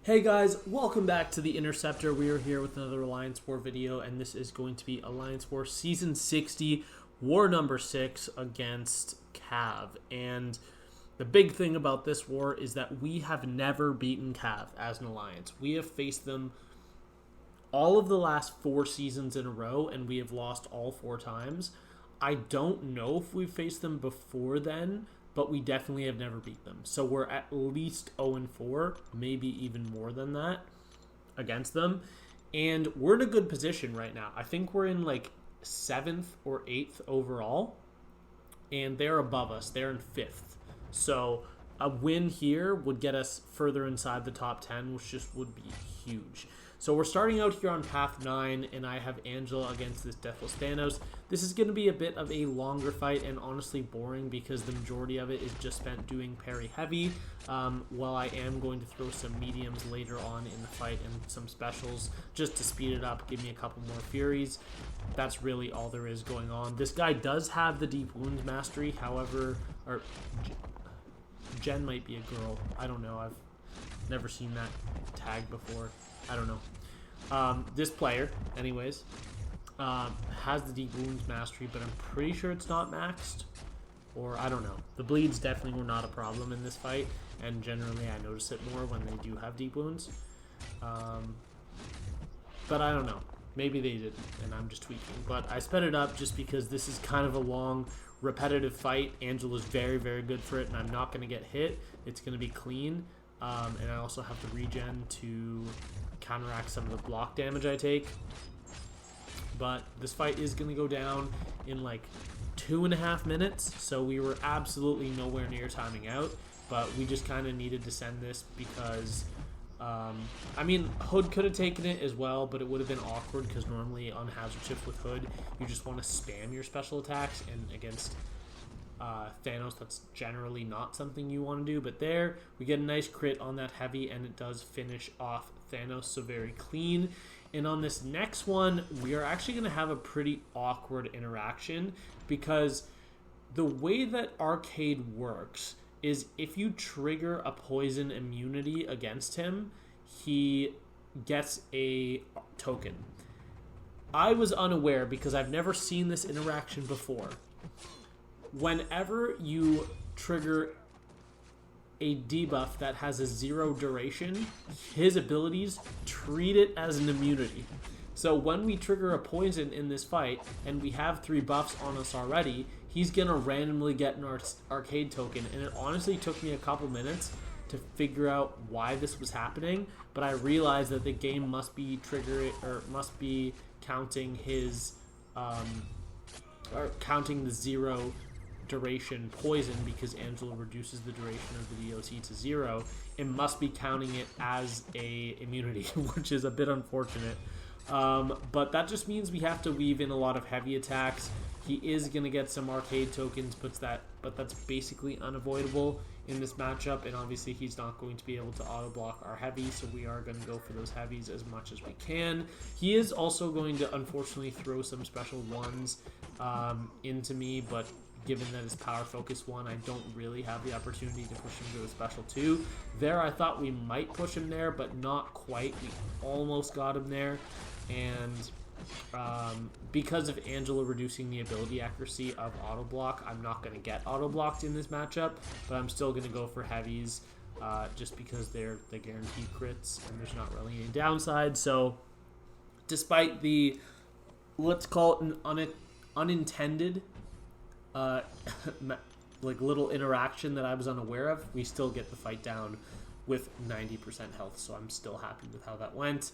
Hey guys, welcome back to The Interceptor. We are here with another Alliance War video, and this is going to be Alliance War Season 60, War number 6 against C.Av. And the big thing about this war is that we have never beaten C.Av as an Alliance. We have faced them all of the last 4 seasons in a row, and we have lost all 4 times. I don't know if we've faced them before then, but we definitely have never beat them. So we're at least 0-4, maybe even more than that against them. And we're in a good position right now. I think we're in like 7th or 8th overall. And they're above us. They're in 5th. So a win here would get us further inside the top 10, which just would be huge. So we're starting out here on Path 9, and I have Angela against this Deathless Thanos. This is going to be a bit of a longer fight and honestly boring because the majority of it is just spent doing parry heavy, while I am going to throw some mediums later on in the fight and some specials just to speed it up, give me a couple more Furies. That's really all there is going on. This guy does have the Deep Wounds Mastery, however, or Jen might be a girl. I don't know. I've never seen that tag before. I don't know. This player, anyways, has the Deep Wounds Mastery, but I'm pretty sure it's not maxed. Or, I don't know. The bleeds definitely were not a problem in this fight, and generally I notice it more when they do have Deep Wounds. But I don't know. Maybe they didn't, and I'm just tweaking. But I sped it up just because this is kind of a long, repetitive fight. Angela's very, very good for it, and I'm not going to get hit. It's going to be clean. And I also have the regen to counteract some of the block damage I take. But this fight is going to go down in like 2.5 minutes, so we were absolutely nowhere near timing out, but we just kind of needed to send this because I mean, Hood could have taken it as well, but it would have been awkward because normally on hazard shift with Hood you just want to spam your special attacks, and against Thanos, that's generally not something you want to do. But there, we get a nice crit on that heavy, and it does finish off Thanos, so very clean. And on this next one, we are actually going to have a pretty awkward interaction because the way that Arcade works is if you trigger a poison immunity against him, he gets a token. I was unaware because I've never seen this interaction before. Whenever you trigger a debuff that has a 0 duration, his abilities treat it as an immunity. So when we trigger a poison in this fight, and we have 3 buffs on us already, he's gonna randomly get an arcade token, and it honestly took me a couple minutes to figure out why this was happening, but I realized that the game must be counting his or counting the 0 duration poison, because Angela reduces the duration of the DOT to 0. It must be counting it as a immunity, which is a bit unfortunate. But that just means we have to weave in a lot of heavy attacks. He is going to get some arcade tokens, but that's basically unavoidable in this matchup, and obviously he's not going to be able to auto block our heavy, so we are going to go for those heavies as much as we can. He is also going to unfortunately throw some special ones into me, but given that it's power focus 1, I don't really have the opportunity to push him to a special 2. There I thought we might push him there, but not quite. We almost got him there, and because of Angela reducing the ability accuracy of auto block, I'm not going to get auto blocked in this matchup, but I'm still going to go for heavies just because they're the guaranteed crits and there's not really any downside. So despite the, let's call it an unintended like little interaction that I was unaware of, we still get the fight down with 90% health, so I'm still happy with how that went.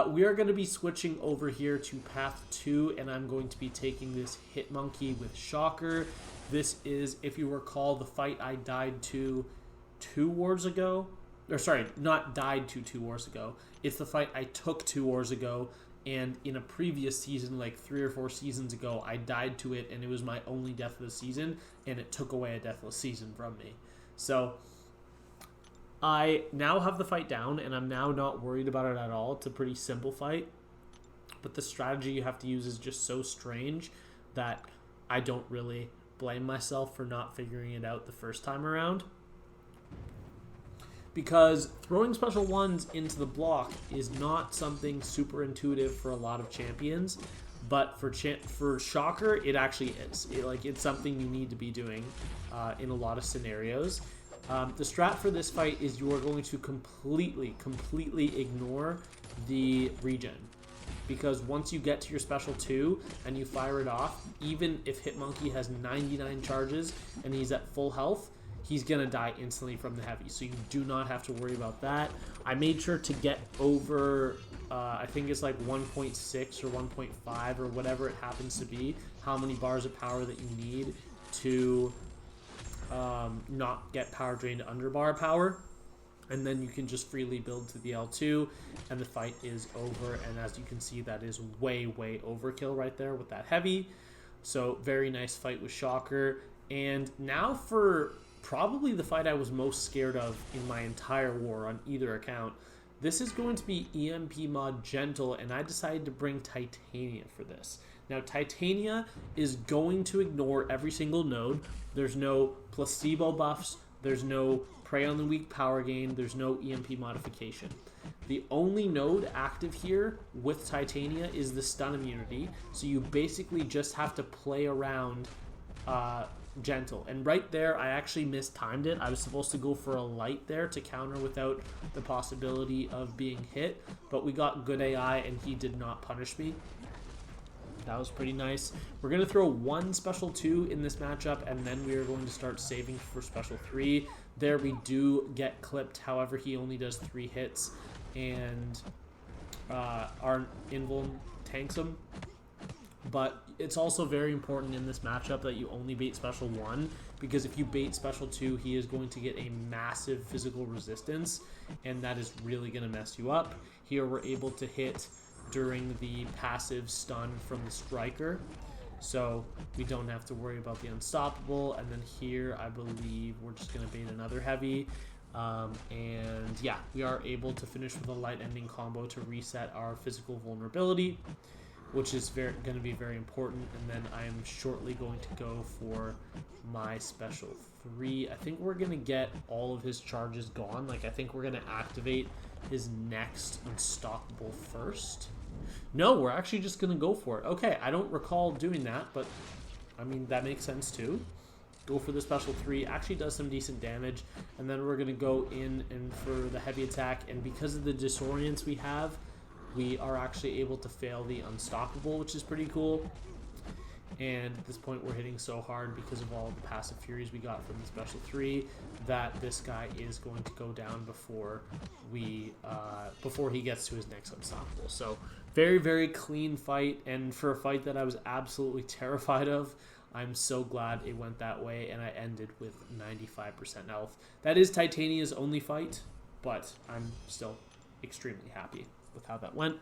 We are going to be switching over here to Path 2, and I'm going to be taking this Hit Monkey with Shocker. This is, if you recall, the fight I died to 2 wars ago. Or sorry, not died to 2 wars ago. It's the fight I took 2 wars ago, and in a previous season, like 3 or 4 seasons ago, I died to it, and it was my only Deathless season, and it took away a Deathless season from me. So I now have the fight down, and I'm now not worried about it at all. It's a pretty simple fight, but the strategy you have to use is just so strange that I don't really blame myself for not figuring it out the first time around. because throwing special ones into the block is not something super intuitive for a lot of champions, but for Shocker, it actually is. It's something you need to be doing in a lot of scenarios. The strat for this fight is you are going to completely ignore the regen. Because once you get to your special 2 and you fire it off, even if Hitmonkey has 99 charges and he's at full health, he's going to die instantly from the heavy. So you do not have to worry about that. I made sure to get over, I think it's like 1.6 or 1.5 or whatever it happens to be, how many bars of power that you need to not get power drained under bar power. And then you can just freely build to the L2 and the fight is over. And as you can see, that is way overkill right there with that heavy. So very nice fight with Shocker. And now for probably the fight I was most scared of in my entire war on either account. This is going to be EMP mod Gentle, and I decided to bring Titania for this. Now, Titania is going to ignore every single node. There's no placebo buffs. There's no Prey on the Weak power gain. There's no EMP modification. The only node active here with Titania is the stun immunity. So you basically just have to play around Gentle. And right there, I actually mistimed it. I was supposed to go for a light there to counter without the possibility of being hit. But we got good AI and he did not punish me. That was pretty nice. We're going to throw one special 2 in this matchup, and then we are going to start saving for special 3. There we do get clipped. However, he only does 3 hits, and our invuln tanks him. But it's also very important in this matchup that you only bait special 1, because if you bait special 2, he is going to get a massive physical resistance, and that is really going to mess you up. Here we're able to hit during the passive stun from the striker, so we don't have to worry about the unstoppable. And then here I believe we're just going to bait another heavy, and yeah, we are able to finish with a light ending combo to reset our physical vulnerability, which is going to be very important. And then I am shortly going to go for my special 3. I think we're going to get all of his charges gone. Like, I think we're going to activate his next unstoppable first. No, we're actually just going to go for it. Okay, I don't recall doing that, but I mean, that makes sense too. Go for the special 3. Actually does some decent damage. And then we're going to go in and for the heavy attack. And because of the disorients we have, we are actually able to fail the unstoppable, which is pretty cool. And at this point, we're hitting so hard because of all the passive furies we got from the special 3 that this guy is going to go down before he gets to his next unstoppable. So very clean fight, and for a fight that I was absolutely terrified of, I'm so glad it went that way, and I ended with 95% health. That is Titania's only fight, but I'm still extremely happy with how that went.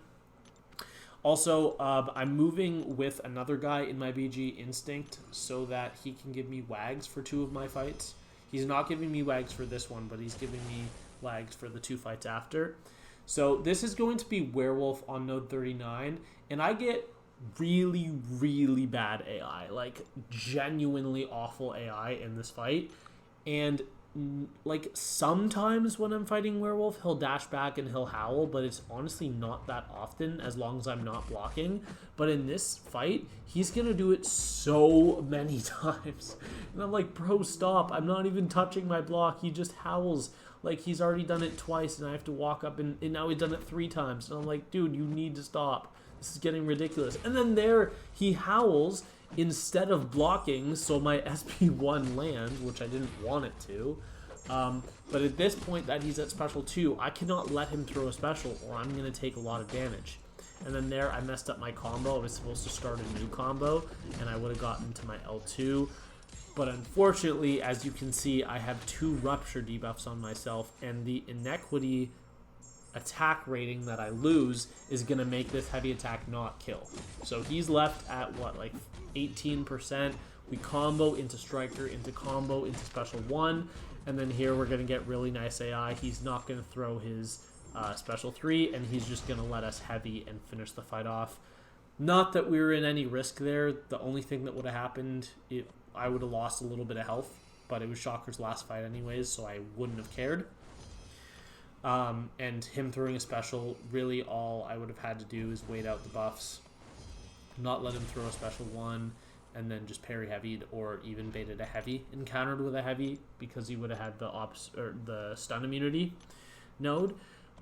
Also, I'm moving with another guy in my BG Instinct so that he can give me wags for 2 of my fights. He's not giving me wags for this one, but he's giving me wags for the 2 fights after. So this is going to be Werewolf on node 39, and I get really bad AI, like genuinely awful AI in this fight. And like sometimes when I'm fighting Werewolf, he'll dash back and he'll howl, but it's honestly not that often as long as I'm not blocking. But in this fight, he's gonna do it so many times, and I'm like, bro, stop. I'm not even touching my block. He just howls. Like, he's already done it twice, and I have to walk up, and now he's done it 3 times, and I'm like, dude, you need to stop. This is getting ridiculous. And then there he howls instead of blocking, so my SP1 lands, which I didn't want it to. But at this point that he's at special 2, I cannot let him throw a special, or I'm going to take a lot of damage. And then there I messed up my combo. I was supposed to start a new combo, and I would have gotten to my L2. But unfortunately, as you can see, I have 2 rupture debuffs on myself, and the inequity attack rating that I lose is going to make this heavy attack not kill. So he's left at what, like 18%. We combo into striker, into combo, into special 1, and then here we're going to get really nice AI. He's not going to throw his special 3, and he's just going to let us heavy and finish the fight off. Not that we were in any risk there. The only thing that would have happened, I would have lost a little bit of health, but it was Shocker's last fight anyways, so I wouldn't have cared. And him throwing a special, really all I would have had to do is wait out the buffs, not let him throw a special one, and then just parry heavied or even baited a heavy and countered with a heavy because he would have had the stun immunity node.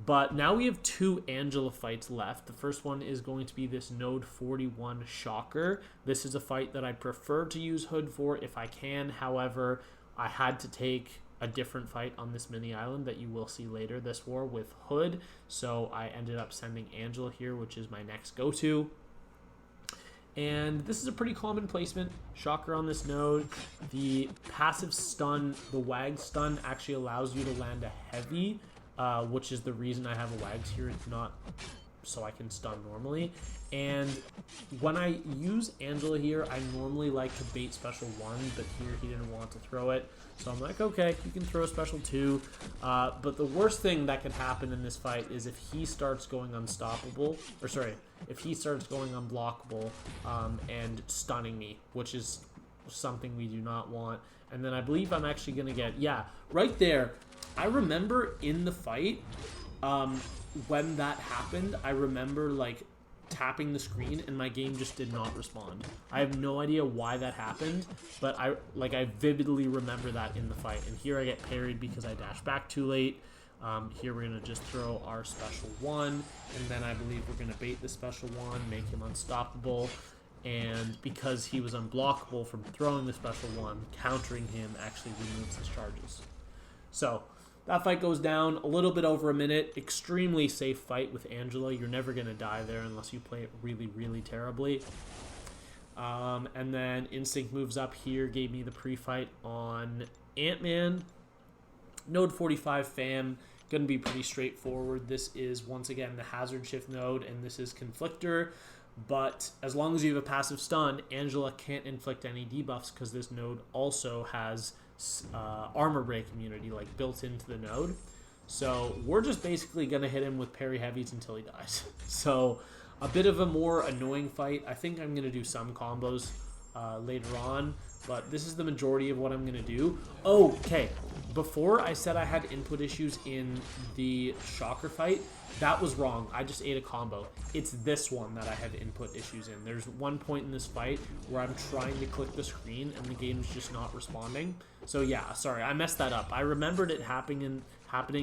But now we have 2 Angela fights left. The first one is going to be this node 41 Shocker. This is a fight that I prefer to use Hood for if I can. However, I had to take a different fight on this mini island that you will see later this war with Hood. So I ended up sending Angela here, which is my next go-to. And this is a pretty common placement. Shocker on this node. The passive stun, the WAG stun, actually allows you to land a heavy, which is the reason I have a WAGs here. It's not so I can stun normally. And when I use Angela here, I normally like to bait special 1, but here he didn't want to throw it. So I'm like, okay, you can throw special 2. But the worst thing that could happen in this fight is if he starts going unstoppable, or sorry, if he starts going unblockable and stunning me, which is something we do not want. And then I believe I'm actually going to get, yeah, right there. I remember in the fight, when that happened, I remember like tapping the screen and my game just did not respond. I have no idea why that happened, but I vividly remember that in the fight. And here I get parried because I dashed back too late. Here we're going to just throw our special 1, and then I believe we're going to bait the special 1, make him unstoppable. And because he was unblockable from throwing the special 1, countering him actually removes his charges. So that fight goes down a little bit over a minute. Extremely safe fight with Angela. You're never going to die there unless you play it really, really terribly. And then Instinct moves up here, gave me the pre-fight on Ant-Man. Node 45 fam, going to be pretty straightforward. This is, once again, the Hazard Shift node, and this is Conflictor. But as long as you have a passive stun, Angela can't inflict any debuffs because this node also has armor break immunity like built into the node. So we're just basically going to hit him with parry heavies until he dies. So a bit of a more annoying fight. I think I'm going to do some combos later on, but this is the majority of what I'm going to do. Okay, before I said I had input issues in the Shocker fight, that was wrong. I just ate a combo. It's this one that I have input issues in. There's one point in this fight where I'm trying to click the screen and the game's just not responding. So yeah, sorry, I messed that up. I remembered it happening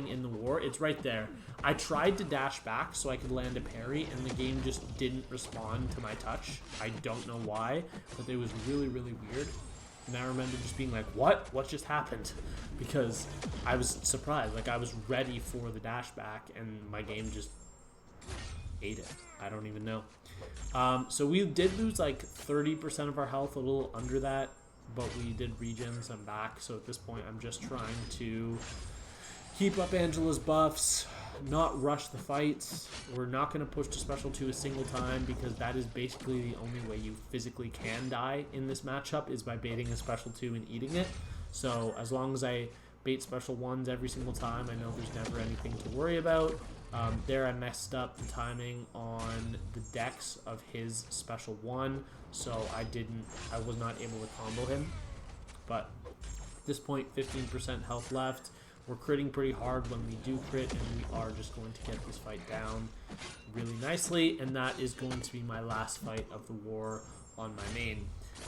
in the war. It's right there. I tried to dash back so I could land a parry, and the game just didn't respond to my touch. I don't know why, but it was really, really weird. And I remember just being like, what? What just happened? Because I was surprised. Like, I was ready for the dash back, and my game just ate it. I don't even know. So we did lose like 30% of our health, a little under that, but we did regen some back. So at this point, I'm just trying to keep up Angela's buffs, not rush the fights. We're not going to push to special 2 a single time because that is basically the only way you physically can die in this matchup is by baiting a special 2 and eating it. So as long as I bait special 1s every single time, I know there's never anything to worry about. There I messed up the timing on the dex of his special 1, so I was not able to combo him. But at this point, 15% health left. We're critting pretty hard when we do crit, and we are just going to get this fight down really nicely, and that is going to be my last fight of the war on my main.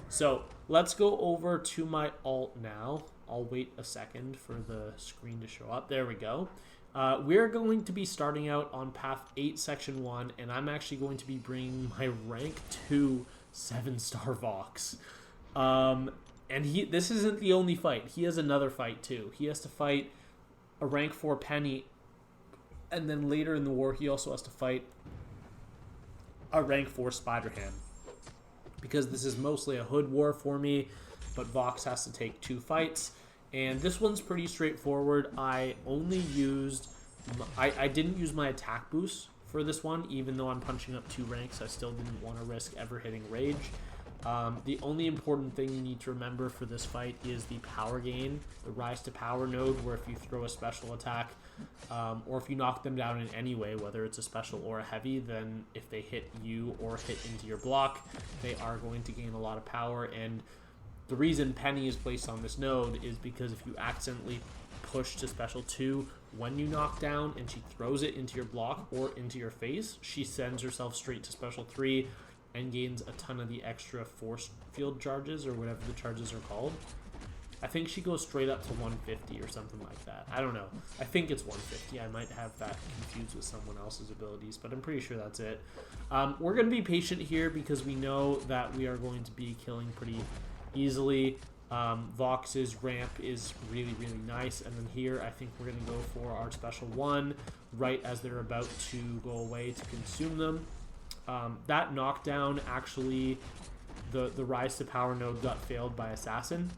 So let's go over to my alt now. I'll wait a second for the screen to show up. There we go. We're going to be starting out on Path 8, Section 1, and I'm actually going to be bringing my Rank 2 7-star Vox. And this isn't the only fight. He has another fight too. He has to fight a Rank 4 Peni, and then later in the war he also has to fight a Rank 4 Spider-Ham. Because this is mostly a Hood war for me, but Vox has to take 2 fights. And this one's pretty straightforward. I only used... I didn't use my attack boost for this one, even though I'm punching up 2 ranks. I still didn't want to risk ever hitting Rage. The only important thing you need to remember for this fight is the power gain, the Rise to Power node, where if you throw a special attack, or if you knock them down in any way, whether it's a special or a heavy, then if they hit you or hit into your block, they are going to gain a lot of power. And the reason Peni is placed on this node is because if you accidentally push to special 2 when you knock down, and she throws it into your block or into your face, she sends herself straight to special 3 and gains a ton of the extra force field charges, or whatever the charges are called. I think she goes straight up to 150 or something like that. I don't know. I think it's 150. I might have that confused with someone else's abilities, but I'm pretty sure that's it. We're going to be patient here because we know that we are going to be killing pretty easily. Vox's ramp is really, really nice. And then here, I think we're going to go for our special 1 right as they're about to go away to consume them. That knockdown, actually, the rise to power node got failed by Assassin.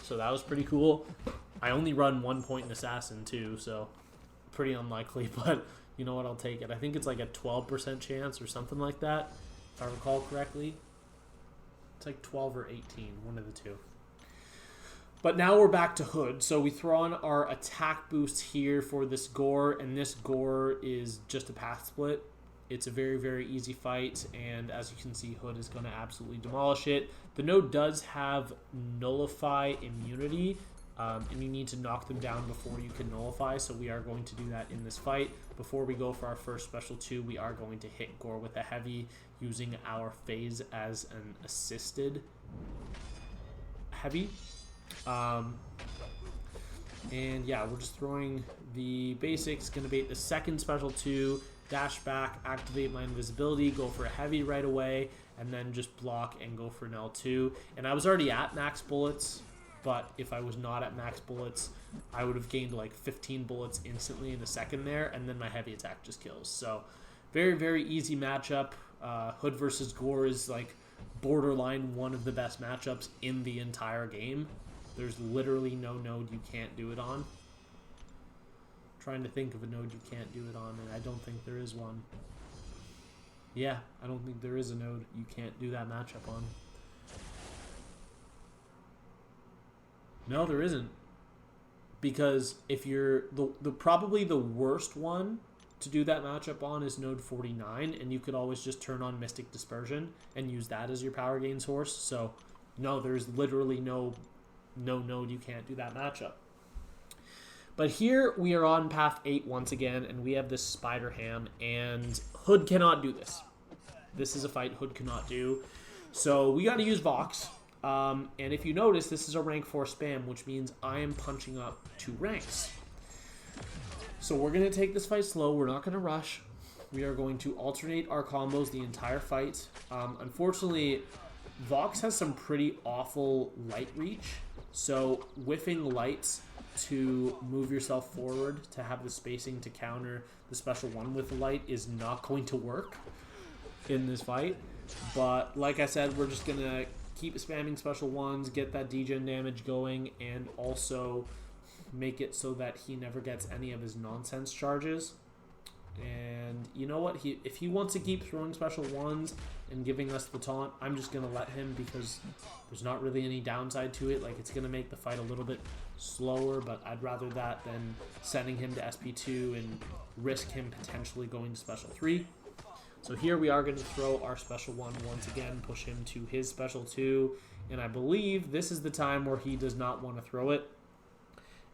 So that was pretty cool. I only run 1 point in Assassin too, so pretty unlikely, but you know what, I'll take it. I think it's like a 12% chance or something like that, if I recall correctly. It's like 12 or 18, one of the two. But now we're back to Hood. So we throw on our attack boost here for this Gorr, and this Gorr is just a path split. It's a very, very easy fight, and as you can see, Hood is going to absolutely demolish it. The node does have nullify immunity, and you need to knock them down before you can nullify, so we are going to do that in this fight. Before we go for our first special 2, we are going to hit Gorr with a heavy, using our phase as an assisted heavy. And yeah, we're just throwing the basics. Going to bait the second special 2, dash back, activate my invisibility, go for a heavy right away, and then just block and go for an L2. And I was already at max bullets, but if I was not at max bullets, I would have gained like 15 bullets instantly in a second there, and then my heavy attack just kills. So very, very easy matchup. Hood versus Gorr is like borderline one of the best matchups in the entire game. There's literally no node you can't do it on. Trying to think of a node you can't do it on, and I don't think there is one. Yeah, I don't think there is a node you can't do that matchup on. No, there isn't. Because if you're the probably the worst one to do that matchup on is node 49, and you could always just turn on Mystic Dispersion and use that as your power gain source. So no, there's literally no node you can't do that matchup. But here we are on path 8 once again, and we have this Spider Ham, and Hood cannot do this. This is a fight Hood cannot do. So we got to use Vox. And if you notice, this is a rank 4 spam, which means I am punching up 2 ranks. So we're going to take this fight slow. We're not going to rush. We are going to alternate our combos the entire fight. Unfortunately, Vox has some pretty awful light reach. So whiffing lights to move yourself forward to have the spacing to counter the special 1 with the light is not going to work in this fight. But like I said, we're just going to keep spamming special 1s, get that degen damage going, and also make it so that he never gets any of his nonsense charges. And you know what? If he wants to keep throwing special 1s and giving us the taunt, I'm just going to let him, because there's not really any downside to it. Like, it's going to make the fight a little bit slower, but I'd rather that than sending him to SP2 and risk him potentially going to special 3. So here we are going to throw our special 1 once again, push him to his special 2, and I believe this is the time where he does not want to throw it.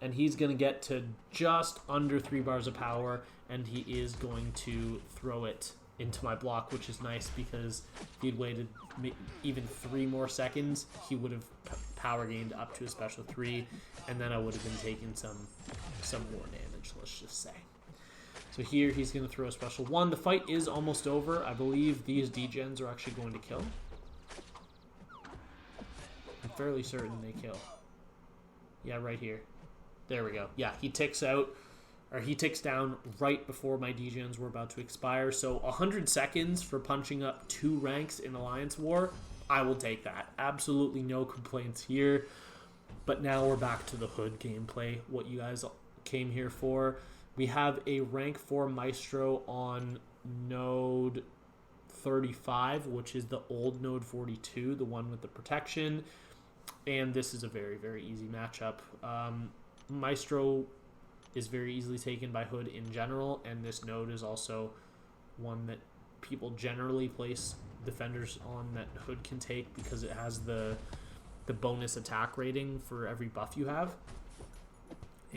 And he's going to get to just under 3 bars of power, and he is going to throw it into my block, which is nice, because if he'd waited even 3 more seconds, he would have power gained up to a special 3, and then I would have been taking some more damage, let's just say. So here he's going to throw a special 1. The fight is almost over. I believe these degens are actually going to kill. I'm fairly certain they kill. Yeah, right here. There we go. Yeah, he ticks out, or he ticks down right before my degens were about to expire. So 100 seconds for punching up 2 ranks in Alliance War. I will take that. Absolutely no complaints here. But now we're back to the Hood gameplay, what you guys came here for. We have a rank 4 Maestro on node 35, which is the old node 42, the one with the protection. And this is a very, very easy matchup. Maestro is very easily taken by Hood in general, and this node is also one that people generally place defenders on that Hood can take, because it has the bonus attack rating for every buff you have.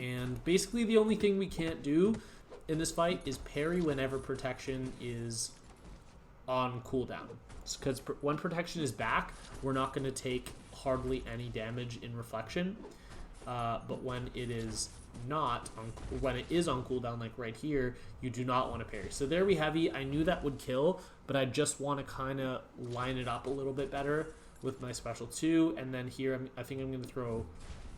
And basically the only thing we can't do in this fight is parry whenever protection is on cooldown. Because when protection is back, we're not going to take hardly any damage in reflection. But when it is not when it is on cooldown, like right here, you do not want to parry. So there we heavy. I knew that would kill, but I just want to kind of line it up a little bit better with my special 2. And then here, I think I'm going to throw...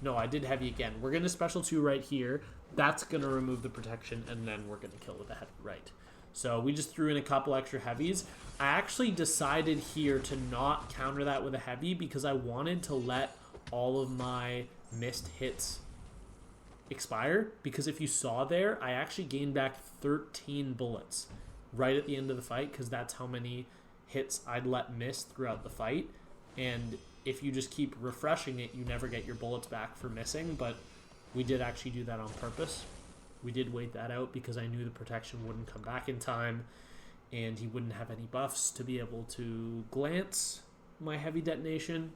No, I did heavy again. We're going to special 2 right here. That's going to remove the protection, and then we're going to kill with a heavy right. So we just threw in a couple extra heavies. I actually decided here to not counter that with a heavy because I wanted to let all of my missed hits expire. Because if you saw there, I actually gained back 13 bullets right at the end of the fight because that's how many hits I'd let miss throughout the fight. And if you just keep refreshing it, you never get your bullets back for missing. But we did actually do that on purpose. We did wait that out because I knew the protection wouldn't come back in time and he wouldn't have any buffs to be able to glance my heavy detonation.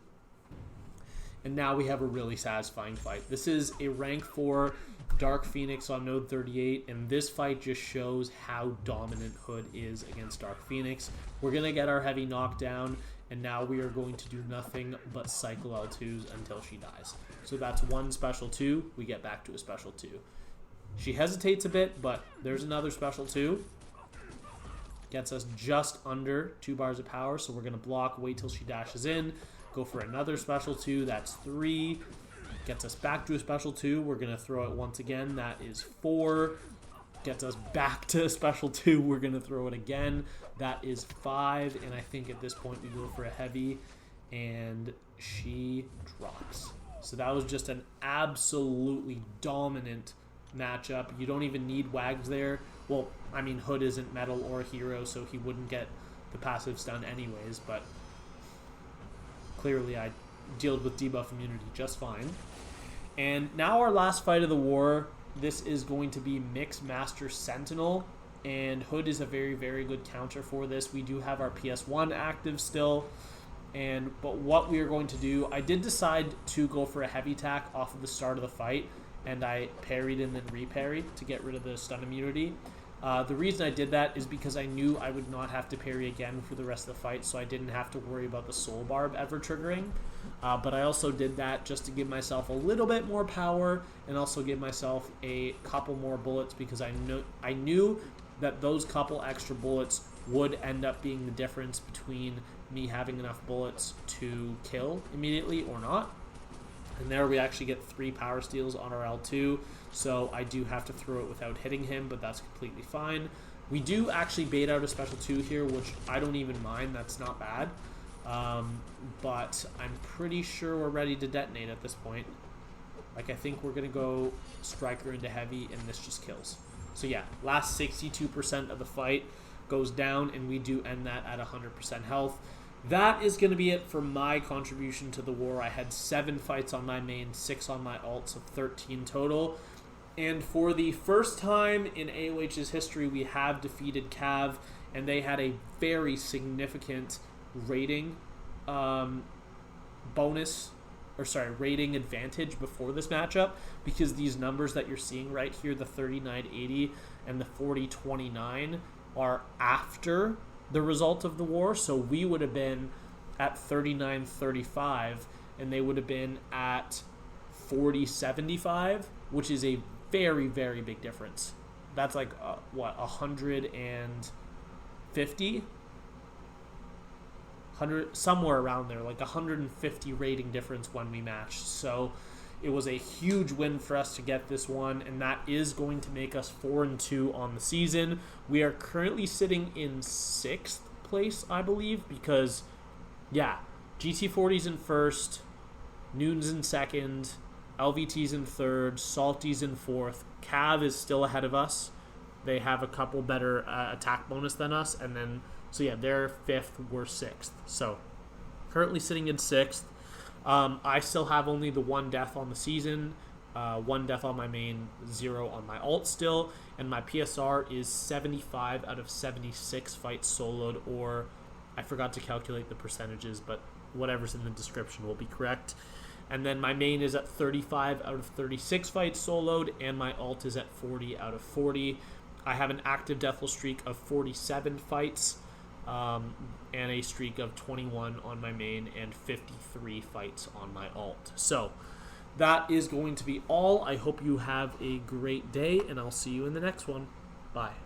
And now we have a really satisfying fight. This is a rank 4 Dark Phoenix on node 38, and this fight just shows how dominant Hood is against Dark Phoenix. We're going to get our heavy knockdown, and now we are going to do nothing but cycle L2s until she dies. So that's one special 2. We get back to a special 2. She hesitates a bit, but there's another special 2. Gets us just under 2 bars of power, so we're going to block, wait till she dashes in, go for another special 2. That's 3. Gets us back to a special 2. We're going to throw it once again. That is 4. Gets us back to a special 2. We're going to throw it again. That is 5. And I think at this point we go for a heavy, and she drops. So that was just an absolutely dominant matchup. You don't even need Wags there. Well, I mean, Hood isn't metal or a hero, so he wouldn't get the passive stun anyways, but clearly I dealt with debuff immunity just fine. And now our last fight of the war. This is going to be Mixed Master Sentinel, and Hood is a very, very good counter for this. We do have our PS1 active still, but what we are going to do, I did decide to go for a heavy attack off of the start of the fight, and I parried and then re-parried to get rid of the stun immunity. The reason I did that is because I knew I would not have to parry again for the rest of the fight, so I didn't have to worry about the soul barb ever triggering. But I also did that just to give myself a little bit more power and also give myself a couple more bullets, because I knew that those couple extra bullets would end up being the difference between me having enough bullets to kill immediately or not. And there we actually get 3 power steals on our L2, so I do have to throw it without hitting him, but that's completely fine. We do actually bait out a special 2 here, which I don't even mind. That's not bad. But I'm pretty sure we're ready to detonate at this point. Like, I think we're going to go Striker into heavy, and this just kills. So yeah, last 62% of the fight goes down, and we do end that at 100% health. That is going to be it for my contribution to the war. I had 7 fights on my main, 6 on my alt, so 13 total. And for the first time in AOH's history, we have defeated C.Av, and they had a very significant rating rating advantage before this matchup, because these numbers that you're seeing right here, the 3980 and the 4029, are after the result of the war. So we would have been at 3935 and they would have been at 4075, which is a very, very big difference. That's like 150, somewhere around there, like 150 rating difference when we matched. So it was a huge win for us to get this one, and that is going to make us 4-2 on the season. We are currently sitting in 6th place, I believe, because, yeah, GT40's in 1st, Noon's in 2nd, LVT's in 3rd, Salty's in 4th. C.Av is still ahead of us. They have a couple better attack bonus than us, and then, so yeah, they're 5th, we're 6th. So, currently sitting in 6th. I still have only the 1 death on the season, 1 death on my main, 0 on my alt still, and my PSR is 75 out of 76 fights soloed, or I forgot to calculate the percentages, but whatever's in the description will be correct. And then my main is at 35 out of 36 fights soloed, and my alt is at 40 out of 40. I have an active Deathless streak of 47 fights, and a streak of 21 on my main, and 53 fights on my alt. So that is going to be all. I hope you have a great day, and I'll see you in the next one. Bye.